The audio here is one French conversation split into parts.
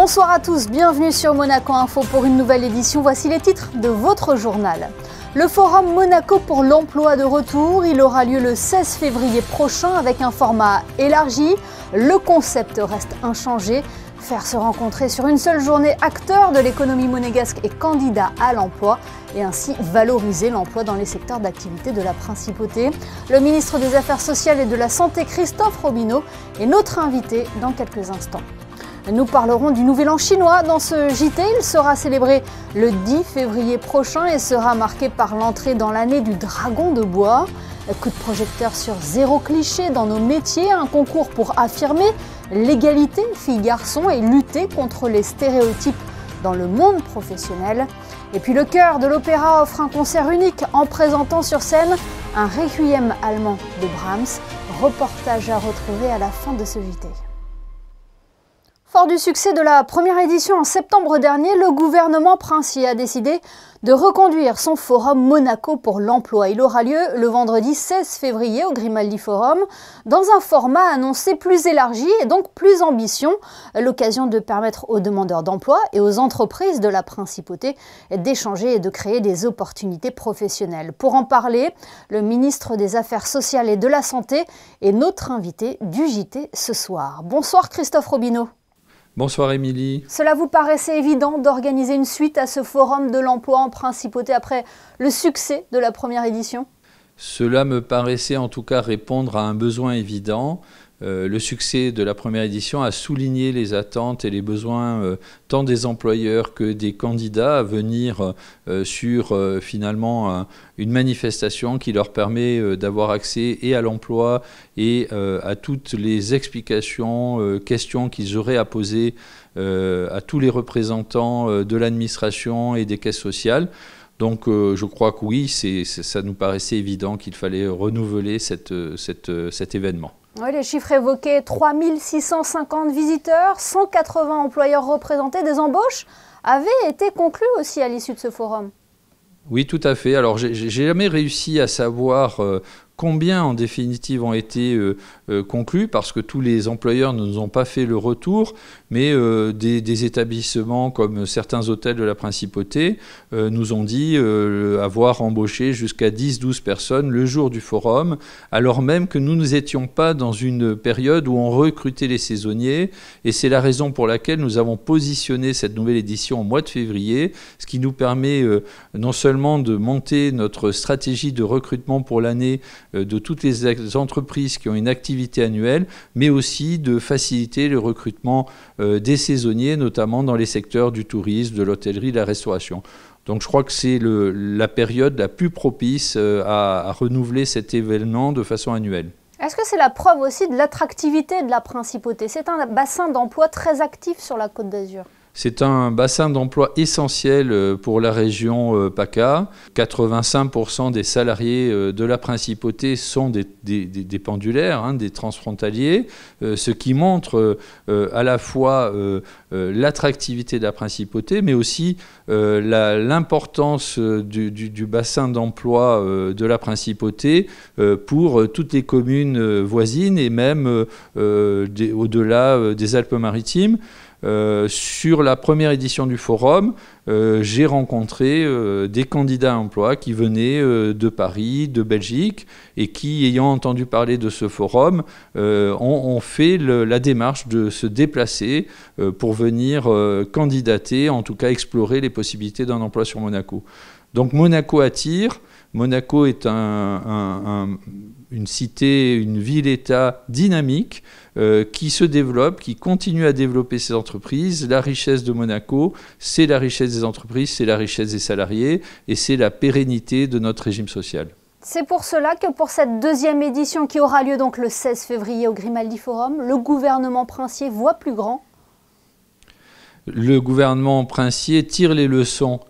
Bonsoir à tous, bienvenue sur Monaco Info pour une nouvelle édition. Voici les titres de votre journal. Le Forum Monaco pour l'emploi de retour, il aura lieu le 16 février prochain avec un format élargi. Le concept reste inchangé. Faire se rencontrer sur une seule journée acteurs de l'économie monégasque et candidats à l'emploi et ainsi valoriser l'emploi dans les secteurs d'activité de la Principauté. Le ministre des Affaires sociales et de la Santé, Christophe Robineau, est notre invité dans quelques instants. Nous parlerons du Nouvel An chinois dans ce JT. Il sera célébré le 10 février prochain et sera marqué par l'entrée dans l'année du dragon de bois. Coup de projecteur sur zéro cliché dans nos métiers, un concours pour affirmer l'égalité filles-garçons et lutter contre les stéréotypes dans le monde professionnel. Et puis le chœur de l'opéra offre un concert unique en présentant sur scène un requiem allemand de Brahms. Reportage à retrouver à la fin de ce JT. Fort du succès de la première édition en septembre dernier, le gouvernement princier a décidé de reconduire son forum Monaco pour l'emploi. Il aura lieu le vendredi 16 février au Grimaldi Forum, dans un format annoncé plus élargi et donc plus ambition, l'occasion de permettre aux demandeurs d'emploi et aux entreprises de la Principauté d'échanger et de créer des opportunités professionnelles. Pour en parler, le ministre des Affaires sociales et de la Santé est notre invité du JT ce soir. Bonsoir Christophe Robineau. Bonsoir Émilie. Cela vous paraissait évident d'organiser une suite à ce forum de l'emploi en Principauté après le succès de la première édition? Cela me paraissait en tout cas répondre à un besoin évident. Le succès de la première édition a souligné les attentes et les besoins tant des employeurs que des candidats à venir sur finalement une manifestation qui leur permet d'avoir accès et à l'emploi et à toutes les explications, questions qu'ils auraient à poser à tous les représentants de l'administration et des caisses sociales. Donc je crois que oui, ça nous paraissait évident qu'il fallait renouveler cet événement. Oui, les chiffres évoqués, 3650 visiteurs, 180 employeurs représentés, des embauches avaient été conclues aussi à l'issue de ce forum. Oui, tout à fait. Alors, j'ai jamais réussi à savoir combien en définitive ont été conclus, parce que tous les employeurs ne nous ont pas fait le retour, mais des établissements comme certains hôtels de la Principauté nous ont dit avoir embauché jusqu'à 10-12 personnes le jour du forum, alors même que nous n'étions pas dans une période où on recrutait les saisonniers, et c'est la raison pour laquelle nous avons positionné cette nouvelle édition au mois de février, ce qui nous permet non seulement de monter notre stratégie de recrutement pour l'année de toutes les entreprises qui ont une activité annuelle, mais aussi de faciliter le recrutement des saisonniers, notamment dans les secteurs du tourisme, de l'hôtellerie, de la restauration. Donc je crois que c'est la période la plus propice à renouveler cet événement de façon annuelle. Est-ce que c'est la preuve aussi de l'attractivité de la Principauté? C'est un bassin d'emploi très actif sur la Côte d'Azur. C'est un bassin d'emploi essentiel pour la région PACA. 85% des salariés de la Principauté sont des pendulaires, des transfrontaliers, ce qui montre à la fois l'attractivité de la Principauté, mais aussi l'importance du bassin d'emploi de la Principauté pour toutes les communes voisines et même au-delà des Alpes-Maritimes. Sur la première édition du forum, j'ai rencontré des candidats à emploi qui venaient de Paris, de Belgique, et qui, ayant entendu parler de ce forum, ont fait la démarche de se déplacer pour venir candidater, en tout cas explorer les possibilités d'un emploi sur Monaco. Donc Monaco attire. Monaco est une cité, une ville-État dynamique qui se développe, qui continue à développer ses entreprises. La richesse de Monaco, c'est la richesse des entreprises, c'est la richesse des salariés et c'est la pérennité de notre régime social. C'est pour cela que pour cette deuxième édition qui aura lieu donc le 16 février au Grimaldi Forum, le gouvernement princier voit plus grand. Le gouvernement princier tire les leçons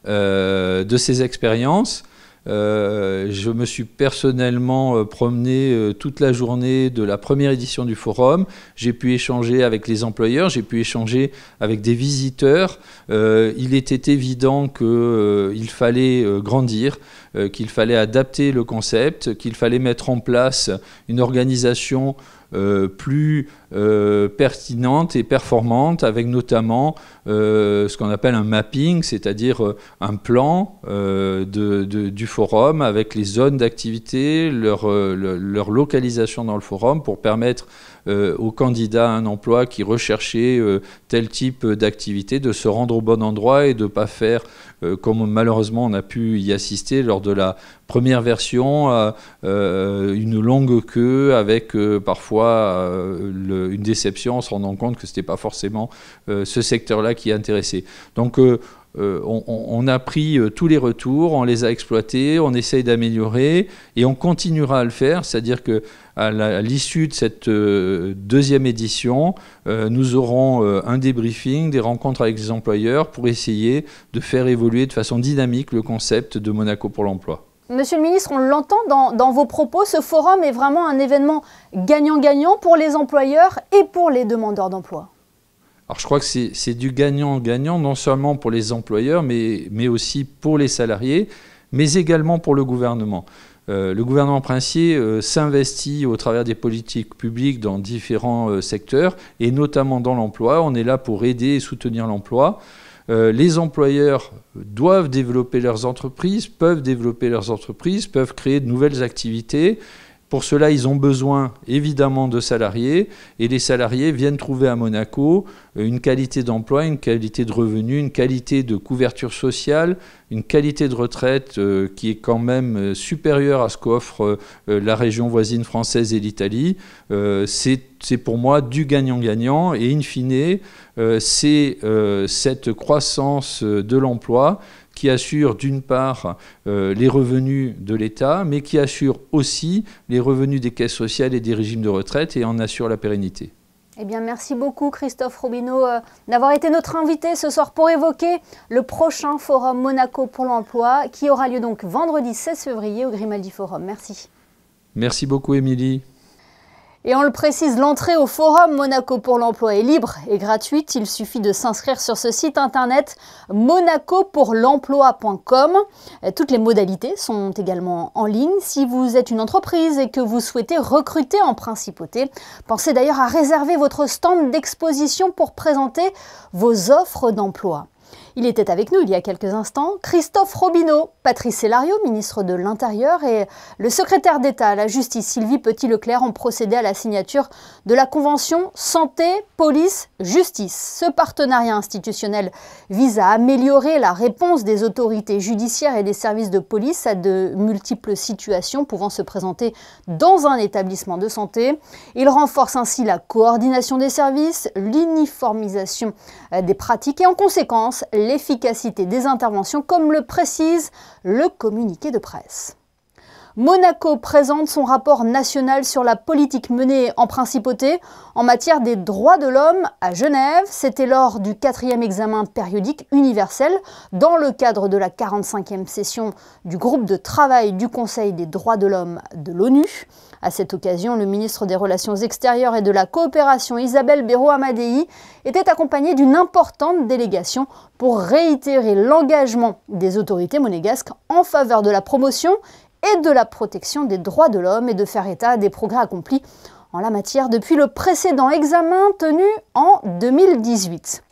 de ses expériences. Je me suis personnellement promené toute la journée de la première édition du forum. J'ai pu échanger avec les employeurs, j'ai pu échanger avec des visiteurs. Il était évident qu'il fallait grandir, qu'il fallait adapter le concept, qu'il fallait mettre en place une organisation plus pertinente et performante, avec notamment ce qu'on appelle un mapping, c'est-à-dire un plan du forum avec les zones d'activité, leur localisation dans le forum pour permettre aux candidats à un emploi qui recherchaient tel type d'activité de se rendre au bon endroit et de ne pas faire, comme malheureusement on a pu y assister lors de la première version, une longue queue avec parfois une déception en se rendant compte que ce n'était pas forcément ce secteur-là qui intéressait. Donc on a pris tous les retours, on les a exploités, on essaye d'améliorer et on continuera à le faire, c'est-à-dire qu'à l'issue de cette deuxième édition, nous aurons un débriefing, des rencontres avec les employeurs pour essayer de faire évoluer de façon dynamique le concept de Monaco pour l'emploi. Monsieur le ministre, on l'entend dans vos propos, ce forum est vraiment un événement gagnant-gagnant pour les employeurs et pour les demandeurs d'emploi. Alors je crois que c'est du gagnant-gagnant, non seulement pour les employeurs, mais aussi pour les salariés, mais également pour le gouvernement. Le gouvernement princier s'investit au travers des politiques publiques dans différents secteurs, et notamment dans l'emploi. On est là pour aider et soutenir l'emploi. Les employeurs doivent développer leurs entreprises, peuvent développer leurs entreprises, peuvent créer de nouvelles activités. Pour cela, ils ont besoin évidemment de salariés et les salariés viennent trouver à Monaco une qualité d'emploi, une qualité de revenus, une qualité de couverture sociale, une qualité de retraite qui est quand même supérieure à ce qu'offre la région voisine française et l'Italie. C'est pour moi du gagnant-gagnant et in fine, c'est cette croissance de l'emploi qui assure d'une part les revenus de l'État, mais qui assure aussi les revenus des caisses sociales et des régimes de retraite et en assure la pérennité. Eh bien, merci beaucoup Christophe Robineau d'avoir été notre invité ce soir pour évoquer le prochain Forum Monaco pour l'emploi qui aura lieu donc vendredi 16 février au Grimaldi Forum. Merci. Merci beaucoup Émilie. Et on le précise, l'entrée au Forum Monaco pour l'emploi est libre et gratuite. Il suffit de s'inscrire sur ce site internet monacopourlemploi.com. Toutes les modalités sont également en ligne. Si vous êtes une entreprise et que vous souhaitez recruter en principauté, pensez d'ailleurs à réserver votre stand d'exposition pour présenter vos offres d'emploi. Il était avec nous il y a quelques instants, Christophe Robineau, Patrice Célario, ministre de l'Intérieur, et le secrétaire d'État à la Justice, Sylvie Petit-Leclerc, ont procédé à la signature de la convention Santé, Police, Justice. Ce partenariat institutionnel vise à améliorer la réponse des autorités judiciaires et des services de police à de multiples situations pouvant se présenter dans un établissement de santé. Il renforce ainsi la coordination des services, l'uniformisation des pratiques et en conséquence l'efficacité des interventions, comme le précise le communiqué de presse. Monaco présente son rapport national sur la politique menée en principauté en matière des droits de l'homme à Genève. C'était lors du 4e examen périodique universel dans le cadre de la 45e session du groupe de travail du Conseil des droits de l'homme de l'ONU. À cette occasion, le ministre des Relations extérieures et de la coopération, Isabelle Béraud-Amadei, était accompagnée d'une importante délégation pour réitérer l'engagement des autorités monégasques en faveur de la promotion et de la protection des droits de l'homme et de faire état des progrès accomplis en la matière depuis le précédent examen tenu en 2018.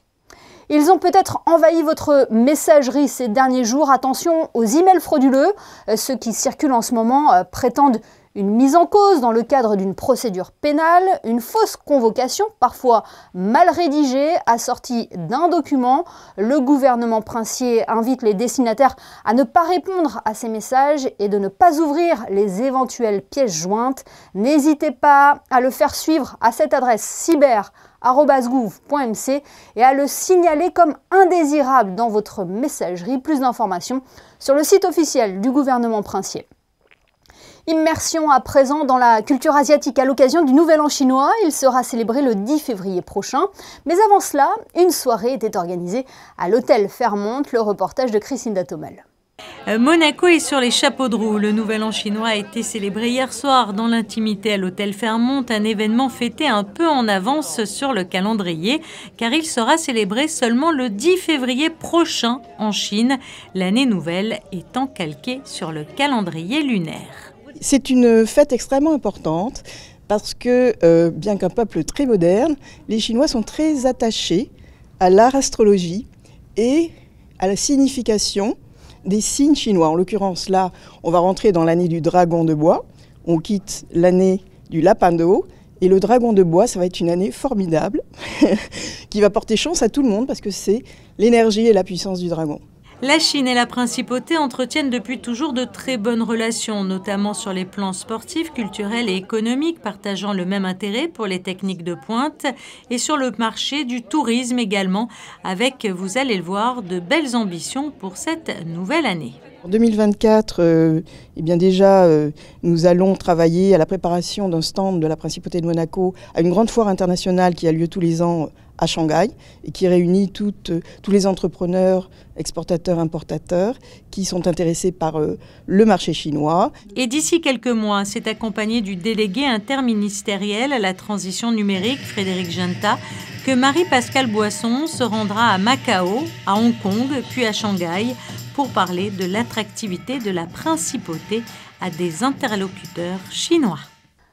Ils ont peut-être envahi votre messagerie ces derniers jours. Attention aux emails frauduleux. Ceux qui circulent en ce moment prétendent une mise en cause dans le cadre d'une procédure pénale, une fausse convocation, parfois mal rédigée, assortie d'un document. Le gouvernement princier invite les destinataires à ne pas répondre à ces messages et de ne pas ouvrir les éventuelles pièces jointes. N'hésitez pas à le faire suivre à cette adresse cyber@gouv.mc et à le signaler comme indésirable dans votre messagerie. Plus d'informations sur le site officiel du gouvernement princier. Immersion à présent dans la culture asiatique à l'occasion du Nouvel An chinois. Il sera célébré le 10 février prochain. Mais avant cela, une soirée était organisée à l'hôtel Fairmont. Le reportage de Christine Datomel. Monaco est sur les chapeaux de roue. Le Nouvel An chinois a été célébré hier soir dans l'intimité à l'hôtel Fairmont, un événement fêté un peu en avance sur le calendrier, car il sera célébré seulement le 10 février prochain en Chine, l'année nouvelle étant calquée sur le calendrier lunaire. C'est une fête extrêmement importante Parce que, bien qu'un peuple très moderne, les Chinois sont très attachés à l'art astrologie et à la signification des signes chinois. En l'occurrence, là, on va rentrer dans l'année du dragon de bois, on quitte l'année du lapin d'eau, et le dragon de bois, ça va être une année formidable, qui va porter chance à tout le monde, parce que c'est l'énergie et la puissance du dragon. La Chine et la principauté entretiennent depuis toujours de très bonnes relations, notamment sur les plans sportifs, culturels et économiques, partageant le même intérêt pour les techniques de pointe, et sur le marché du tourisme également, avec, vous allez le voir, de belles ambitions pour cette nouvelle année. En 2024, eh bien déjà, nous allons travailler à la préparation d'un stand de la Principauté de Monaco à une grande foire internationale qui a lieu tous les ans à Shanghai et qui réunit tous les entrepreneurs, exportateurs, importateurs qui sont intéressés par le marché chinois. Et d'ici quelques mois, c'est accompagné du délégué interministériel à la transition numérique, Frédéric Genta, que Marie-Pascale Boisson se rendra à Macao, à Hong Kong, puis à Shanghai, pour parler de l'attractivité de la principauté à des interlocuteurs chinois.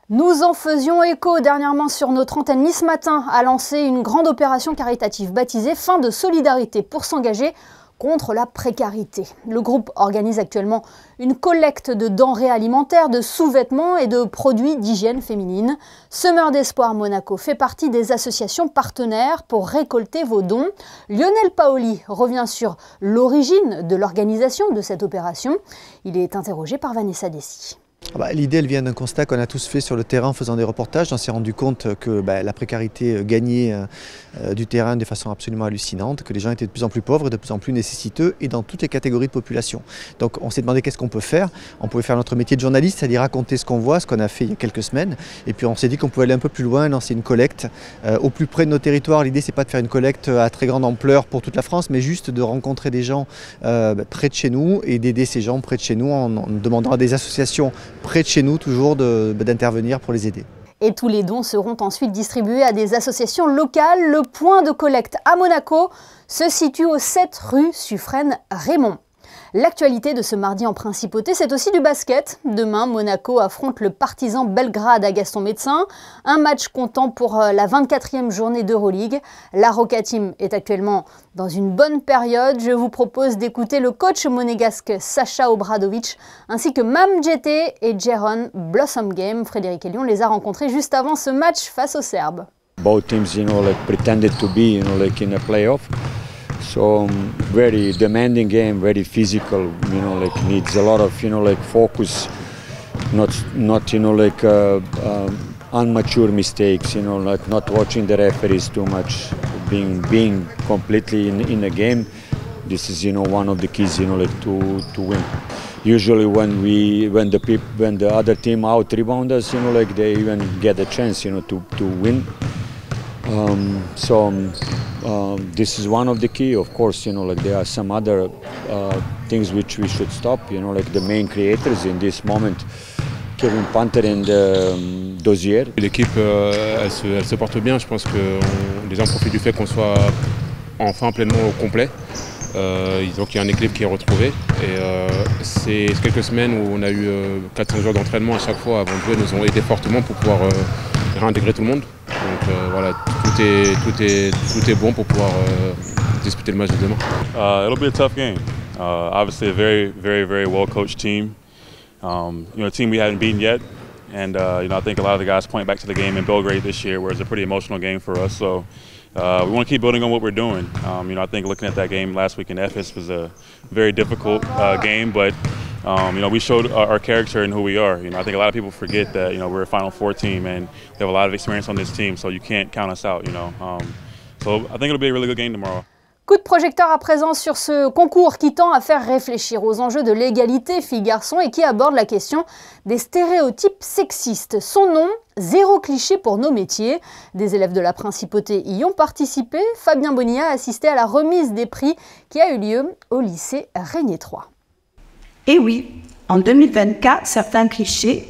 Nous en faisions écho dernièrement sur notre antenne. Nice Matin a lancé une grande opération caritative baptisée Fin de solidarité pour s'engager contre la précarité. Le groupe organise actuellement une collecte de denrées alimentaires, de sous-vêtements et de produits d'hygiène féminine. Semeur d'Espoir Monaco fait partie des associations partenaires pour récolter vos dons. Lionel Paoli revient sur l'origine de l'organisation de cette opération. Il est interrogé par Vanessa Dessy. L'idée, elle vient d'un constat qu'on a tous fait sur le terrain en faisant des reportages. On s'est rendu compte que la précarité gagnait du terrain de façon absolument hallucinante, que les gens étaient de plus en plus pauvres, de plus en plus nécessiteux et dans toutes les catégories de population. Donc on s'est demandé qu'est-ce qu'on peut faire. On pouvait faire notre métier de journaliste, c'est-à-dire raconter ce qu'on voit, ce qu'on a fait il y a quelques semaines. Et puis on s'est dit qu'on pouvait aller un peu plus loin, lancer une collecte au plus près de nos territoires. L'idée, c'est pas de faire une collecte à très grande ampleur pour toute la France, mais juste de rencontrer des gens près de chez nous et d'aider ces gens près de chez nous en demandant à des associations près de chez nous toujours d'intervenir pour les aider. Et tous les dons seront ensuite distribués à des associations locales. Le point de collecte à Monaco se situe au 7 rue Suffren Raymond. L'actualité de ce mardi en Principauté, c'est aussi du basket. Demain, Monaco affronte le Partizan Belgrade à Gaston Médecin. Un match comptant pour la 24e journée d'Euroleague. La Roca Team est actuellement dans une bonne période. Je vous propose d'écouter le coach monégasque Sacha Obradovic ainsi que Mam Djeté et Jeron Blossom Game. Frédéric Elion les a rencontrés juste avant ce match face aux Serbes. Both teams, pretended to be, in a playoff. So very demanding game, very physical. Needs a lot of focus, not unmature mistakes. Not watching the referees too much, being completely in the game. This is one of the keys to win. Usually when the other team out rebound us, they even get a chance to win. This is one of the key, of course. There are some other things which we should stop. The main creators in this moment, Kevin Panther and Dozier. L'équipe, elle se porte bien. Je pense que les gens profitent du fait qu'on soit enfin pleinement au complet. Donc il y a un équilibre qui est retrouvé. Et ces quelques semaines où on a eu 4-5 jours d'entraînement à chaque fois avant de jouer nous ont aidé fortement pour pouvoir réintégrer tout le monde. Donc voilà, tout est bon pour pouvoir disputer le match de demain. It'll be a tough game. Obviously a very, very, very well coached team. A team we haven't beaten yet. And I think a lot of the guys point back to the game in Belgrade this year, where it's a pretty emotional game for us. So we want to keep building on what we're doing. I think looking at that game last week in Ephes was a very difficult game, but we showed our character and who we are. I think a lot of people forget that we're a Final Four team and we have a lot of experience on this team, so you can't count us out. So I think it'll be a really good game tomorrow. Coup de projecteur à présent sur ce concours qui tend à faire réfléchir aux enjeux de l'égalité filles-garçons et qui aborde la question des stéréotypes sexistes. Son nom, Zéro cliché pour nos métiers. Des élèves de la Principauté y ont participé. Fabien Bonilla a assisté à la remise des prix qui a eu lieu au lycée Régnier 3. Et oui, en 2024, certains clichés,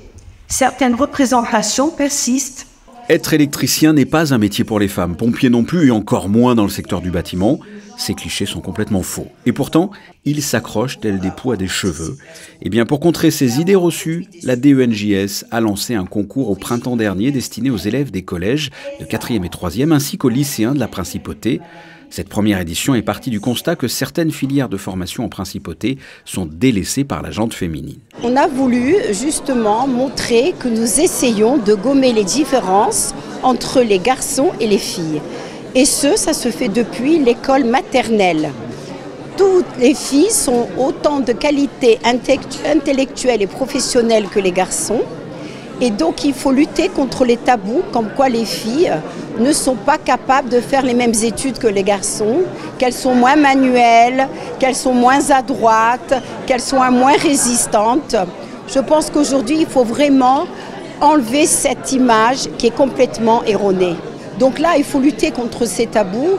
certaines représentations persistent. Être électricien n'est pas un métier pour les femmes, pompier non plus et encore moins dans le secteur du bâtiment. ces clichés sont complètement faux. Et pourtant, ils s'accrochent tels des poux à des cheveux. Et bien pour contrer ces idées reçues, la DENJS a lancé un concours au printemps dernier destiné aux élèves des collèges de 4e et 3e ainsi qu'aux lycéens de la Principauté. Cette première édition est partie du constat que certaines filières de formation en Principauté sont délaissées par la gente féminine. On a voulu justement montrer que nous essayons de gommer les différences entre les garçons et les filles. Et ça se fait depuis l'école maternelle. Toutes les filles sont autant de qualités intellectuelles et professionnelles que les garçons. Et donc il faut lutter contre les tabous, comme quoi les filles ne sont pas capables de faire les mêmes études que les garçons, qu'elles sont moins manuelles, qu'elles sont moins adroites, qu'elles sont moins résistantes. Je pense qu'aujourd'hui, il faut vraiment enlever cette image qui est complètement erronée. Donc là, il faut lutter contre ces tabous.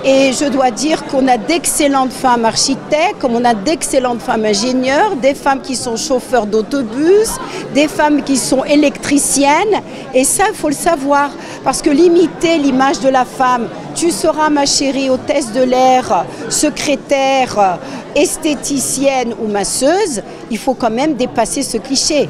Et je dois dire qu'on a d'excellentes femmes architectes, comme on a d'excellentes femmes ingénieures, des femmes qui sont chauffeurs d'autobus, des femmes qui sont électriciennes. Et ça, il faut le savoir. Parce que limiter l'image de la femme, tu seras ma chérie hôtesse de l'air, secrétaire, esthéticienne ou masseuse, il faut quand même dépasser ce cliché.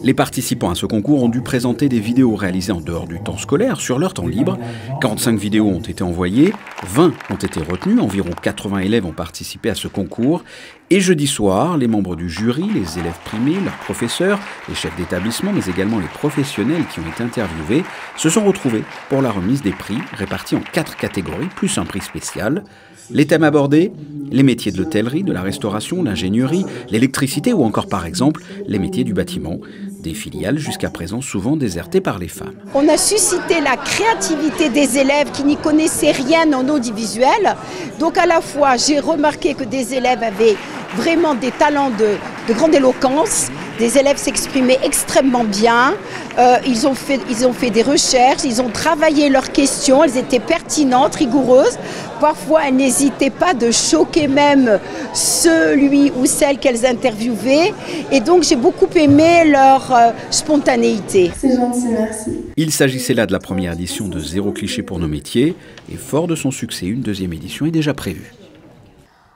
Les participants à ce concours ont dû présenter des vidéos réalisées en dehors du temps scolaire, sur leur temps libre. 45 vidéos ont été envoyées, 20 ont été retenues, environ 80 élèves ont participé à ce concours. Et jeudi soir, les membres du jury, les élèves primés, leurs professeurs, les chefs d'établissement, mais également les professionnels qui ont été interviewés, se sont retrouvés pour la remise des prix, répartis en 4 catégories, plus un prix spécial. Les thèmes abordés, les métiers de l'hôtellerie, de la restauration, l'ingénierie, l'électricité ou encore par exemple les métiers du bâtiment, des filiales jusqu'à présent souvent désertées par les femmes. On a suscité la créativité des élèves qui n'y connaissaient rien en audiovisuel. Donc à la fois, j'ai remarqué que des élèves avaient vraiment des talents de grande éloquence. Des élèves s'exprimaient extrêmement bien. Ils ont fait des recherches, ils ont travaillé leurs questions, elles étaient pertinentes, rigoureuses. Parfois, elles n'hésitaient pas de choquer même celui ou celle qu'elles interviewaient. Et donc, j'ai beaucoup aimé leur spontanéité. C'est gentil, merci. Il s'agissait là de la première édition de Zéro cliché pour nos métiers. Et fort de son succès, une deuxième édition est déjà prévue.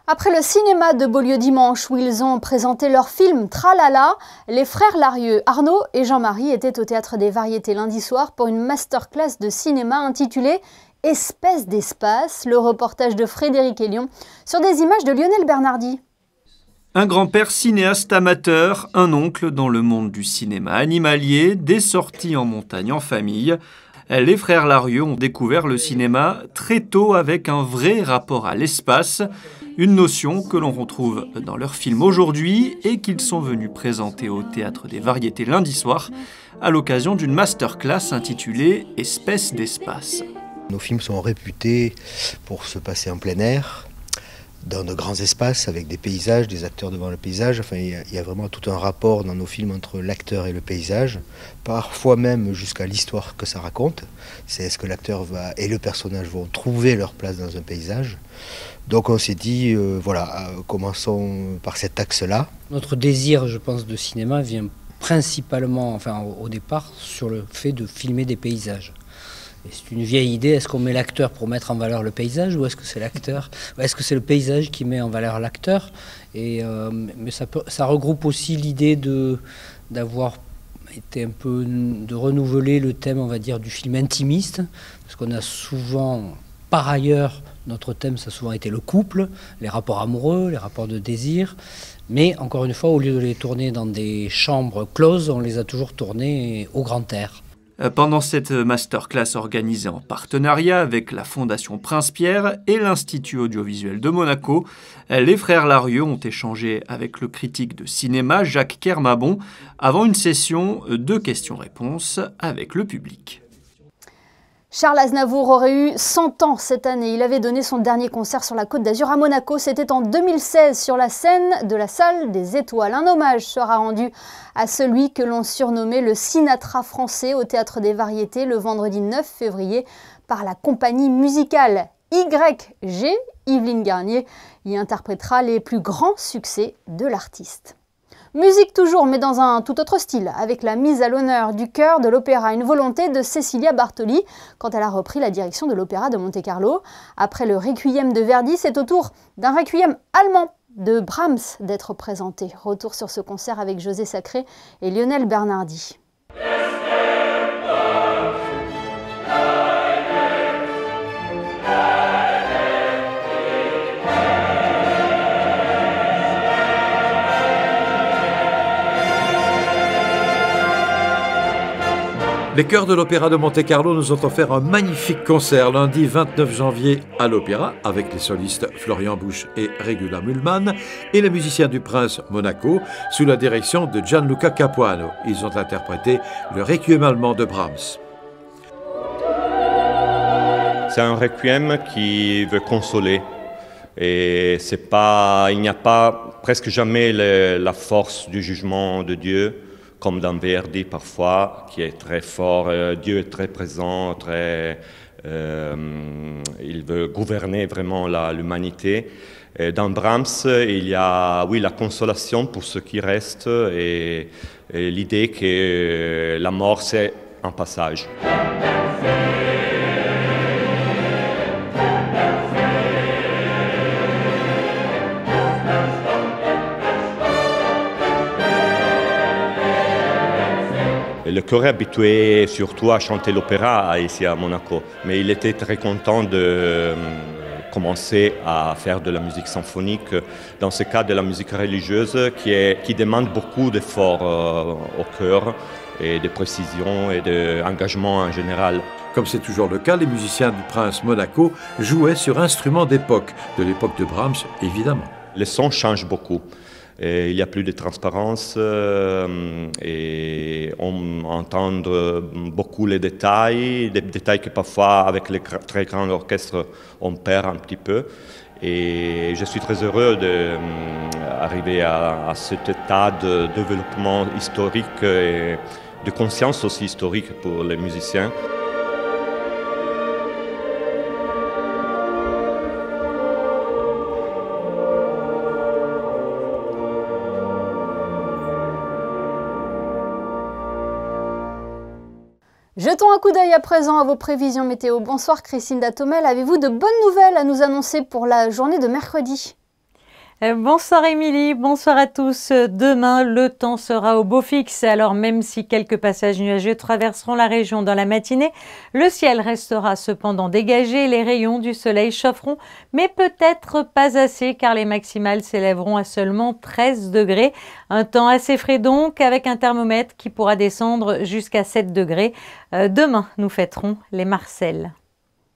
Après le cinéma de Beaulieu dimanche où ils ont présenté leur film Tralala, les frères Larieux, Arnaud et Jean-Marie étaient au Théâtre des Variétés lundi soir pour une masterclass de cinéma intitulée « Espèce d'espace », le reportage de Frédéric Hélion sur des images de Lionel Bernardi. Un grand-père cinéaste amateur, un oncle dans le monde du cinéma animalier, des sorties en montagne en famille. Les frères Larieux ont découvert le cinéma très tôt avec un vrai rapport à l'espace, une notion que l'on retrouve dans leur film aujourd'hui et qu'ils sont venus présenter au Théâtre des Variétés lundi soir à l'occasion d'une masterclass intitulée « Espèce d'espace ». Nos films sont réputés pour se passer en plein air, dans de grands espaces, avec des paysages, des acteurs devant le paysage. Enfin, il y a vraiment tout un rapport dans nos films entre l'acteur et le paysage, parfois même jusqu'à l'histoire que ça raconte. C'est est-ce que l'acteur et le personnage vont trouver leur place dans un paysage. Donc on s'est dit, voilà, commençons par cet axe-là. Notre désir, je pense, de cinéma vient principalement, enfin au départ, sur le fait de filmer des paysages. C'est une vieille idée, est-ce qu'on met l'acteur pour mettre en valeur le paysage ou est-ce que c'est l'acteur, est-ce que c'est le paysage qui met en valeur l'acteur? Mais ça regroupe aussi l'idée d'avoir été un peu, de renouveler le thème, on va dire, du film intimiste, parce qu'on a souvent, par ailleurs, notre thème, ça a souvent été le couple, les rapports amoureux, les rapports de désir, mais encore une fois, au lieu de les tourner dans des chambres closes, on les a toujours tournés au grand air. Pendant cette masterclass organisée en partenariat avec la Fondation Prince-Pierre et l'Institut audiovisuel de Monaco, les frères Larieux ont échangé avec le critique de cinéma Jacques Kermabon avant une session de questions-réponses avec le public. Charles Aznavour aurait eu 100 ans cette année. Il avait donné son dernier concert sur la Côte d'Azur à Monaco. C'était en 2016 sur la scène de la Salle des Étoiles. Un hommage sera rendu à celui que l'on surnommait le Sinatra français au Théâtre des Variétés le vendredi 9 février par la compagnie musicale YG. Yveline Garnier y interprétera les plus grands succès de l'artiste. Musique toujours, mais dans un tout autre style, avec la mise à l'honneur du chœur de l'opéra, une volonté de Cecilia Bartoli quand elle a repris la direction de l'Opéra de Monte-Carlo. Après le Requiem de Verdi, c'est au tour d'un Requiem allemand de Brahms d'être présenté. Retour sur ce concert avec José Sacré et Lionel Bernardi. Les chœurs de l'Opéra de Monte-Carlo nous ont offert un magnifique concert lundi 29 janvier à l'Opéra avec les solistes Florian Busch et Regula Mühlmann et les musiciens du Prince Monaco sous la direction de Gianluca Capuano. Ils ont interprété le Requiem allemand de Brahms. C'est un requiem qui veut consoler et il n'y a pas presque jamais la force du jugement de Dieu, comme dans Verdi parfois, qui est très fort. Dieu est très présent, il veut gouverner vraiment l'humanité. Dans Brahms, il y a la consolation pour ce qui reste et l'idée que la mort, c'est un passage. Le chœur est habitué surtout à chanter l'opéra ici à Monaco, mais il était très content de commencer à faire de la musique symphonique, dans ce cas de la musique religieuse qui demande beaucoup d'efforts au chœur et de précision et d'engagement en général. Comme c'est toujours le cas, les musiciens du Prince Monaco jouaient sur instruments d'époque, de l'époque de Brahms évidemment. Le son change beaucoup. Et il n'y a plus de transparence et on entend beaucoup les détails, des détails que parfois avec les très grands orchestres on perd un petit peu. Et je suis très heureux d'arriver à cet état de développement historique et de conscience aussi historique pour les musiciens. Jetons un coup d'œil à présent à vos prévisions météo. Bonsoir Christine Datomel, avez-vous de bonnes nouvelles à nous annoncer pour la journée de mercredi ? Bonsoir Émilie, bonsoir à tous. Demain, le temps sera au beau fixe. Alors même si quelques passages nuageux traverseront la région dans la matinée, le ciel restera cependant dégagé. Les rayons du soleil chaufferont, mais peut-être pas assez car les maximales s'élèveront à seulement 13 degrés. Un temps assez frais donc, avec un thermomètre qui pourra descendre jusqu'à 7 degrés. Demain, nous fêterons les Marcelles.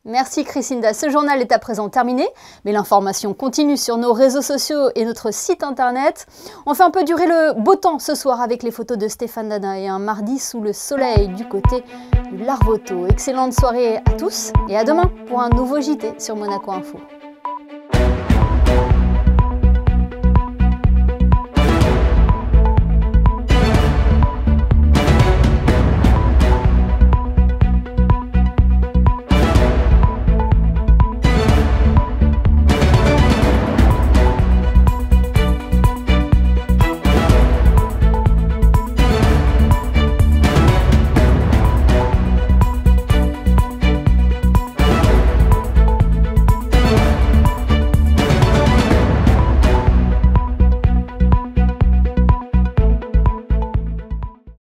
Merci Christinda. Ce journal est à présent terminé, mais l'information continue sur nos réseaux sociaux et notre site internet. On fait un peu durer le beau temps ce soir avec les photos de Stéphane Dana et un mardi sous le soleil du côté du Larvoto. Excellente soirée à tous et à demain pour un nouveau JT sur Monaco Info.